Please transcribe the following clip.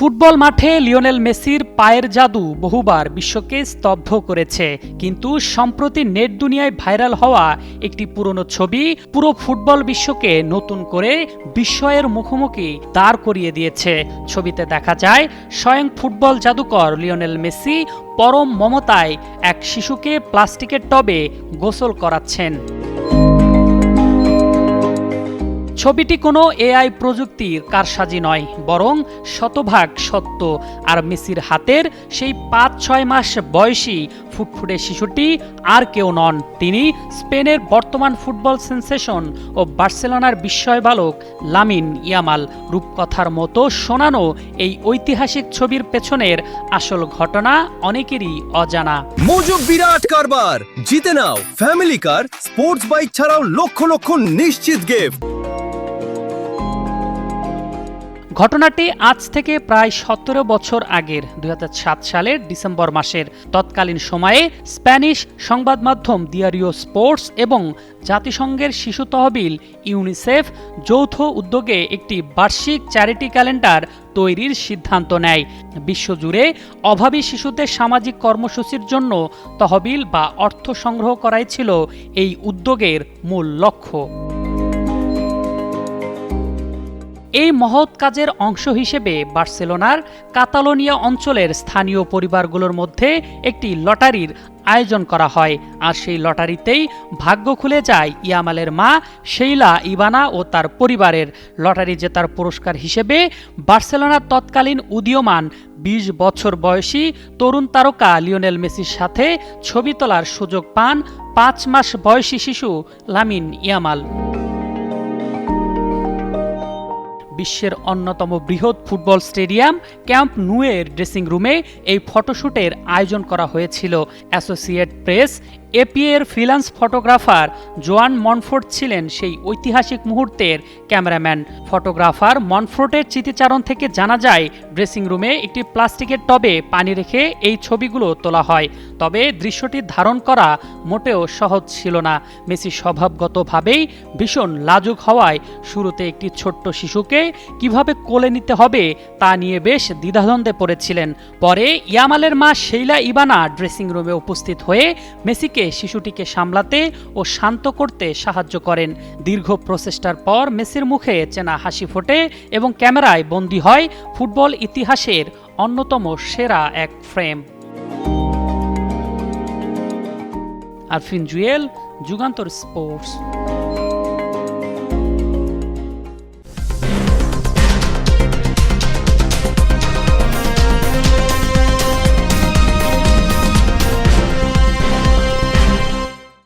Football মাঠে Lionel মেসির পায়ের জাদু বহুবার বিশ্বকে স্তব্ধ করেছে, কিন্তু সম্প্রতি নেট দুনিয়ায় ভাইরাল হওয়া একটি পুরনো ছবি পুরো ফুটবল বিশ্বকে নতুন করে বিস্ময়ের মুখোমুখি দাঁড় করিয়ে দিয়েছে। ছবিতে দেখা যায় স্বয়ং ফুটবল জাদুকর লিওনেল মেসি পরম মমতায় এক শিশুকে প্লাস্টিকের টবে গোসল করাচ্ছেন। ছবিটি কোনো এআই প্রযুক্তির কারসাজি নয়, বরং শতভাগ সত্য। আর মেসির হাতের সেই ৫-৬ মাস বয়সী ফুটফুটে শিশুটি আর কেউ নন, তিনি স্পেনের বর্তমান ফুটবল সেন্সেশন ও বার্সেলোনার বিস্ময় বালক লামিন ইয়ামাল। রূপকথার মতো শোনানো এই ঐতিহাসিক ছবির পেছনের আসল ঘটনা অনেকেরই অজানা। মজুব বিরাট কারবার, জিতে নাও ফ্যামিলি কার, স্পোর্টস বাইক ছাড়াও লক্ষ লক্ষ নিশ্চিত গিফট। ঘটনাটি আজ থেকে প্রায় ১৭ বছর আগের ২০০৭ সালের ডিসেম্বর মাসের। তৎকালীন সময়ে স্প্যানিশ সংবাদ মাধ্যম দিয়ারিও স্পোর্টস এবং জাতিসংঘের শিশু তহবিল ইউনিসেফ যৌথ উদ্যোগে একটি বার্ষিক চ্যারিটি ক্যালেন্ডার তৈরির সিদ্ধান্ত নেয়। বিশ্বজুড়ে অভাবী শিশুদের সামাজিক কর্মসূচির জন্য তহবিল বা অর্থ সংগ্রহ করাই ছিল এই উদ্যোগের মূল লক্ষ্য। এই মহৎ কাজের অংশ হিসেবে বার্সেলোনার কাতালোনিয়া অঞ্চলের স্থানীয় পরিবারগুলোর মধ্যে একটি লটারির আয়োজন করা হয়। আর সেই লটারিতেই ভাগ্য খুলে যায় ইয়ামালের মা শেইলা ইবানা ও তার পরিবারের। লটারি জেতার পুরস্কার হিসেবে বার্সেলোনার তৎকালীন উদীয়মান ২০ বছর বয়সী তরুণ তারকা লিওনেল মেসির সাথে ছবি তোলার সুযোগ পান ৫ মাস বয়সী শিশু লামিন ইয়ামাল। বিশ্বের অন্যতম বৃহৎ football stadium camp Nuer dressing রুমে এই ফটোশ্যুটের আয়োজন করা হয়েছিল। অ্যাসোসিয়েট প্রেস এপি এর ফ্রিল্যান্স ফটোগ্রাফার জোয়ান মনফোর্ট ছিলেন সেই ঐতিহাসিক মুহূর্তের ক্যামেরাম্যান। ফটোগ্রাফার মনফোর্টের স্মৃতিচারণ থেকে জানা যায়, ড্রেসিং রুমে একটি প্লাস্টিকের টবে পানি রেখে এই ছবিগুলো তোলা হয়। তবে দৃশ্যটি ধারণ করা মোটেও সহজ ছিল না। মেসি স্বভাবগতভাবেই ভীষণ লাজুক হওয়ায় শুরুতে একটি ছোট্ট শিশুকে কিভাবে কোলে নিতে হবে তা নিয়ে বেশ দ্বিধাদ্বন্দ্বে পড়েছিলেন। পরে ইয়ামালের মা শেইলা ইবানা ড্রেসিং রুমে উপস্থিত হয়ে মেসিকে শিশুটিকে সামলাতে ও শান্ত করতে সাহায্য করেন। দীর্ঘ প্রচেষ্টার পর মেসির মুখে চেনা হাসি ফোটে এবং ক্যামেরায় বন্দী হয় ফুটবল ইতিহাসের অন্যতম সেরা এক ফ্রেম। আরফিন জুয়েল, যুগান্তর স্পোর্টস।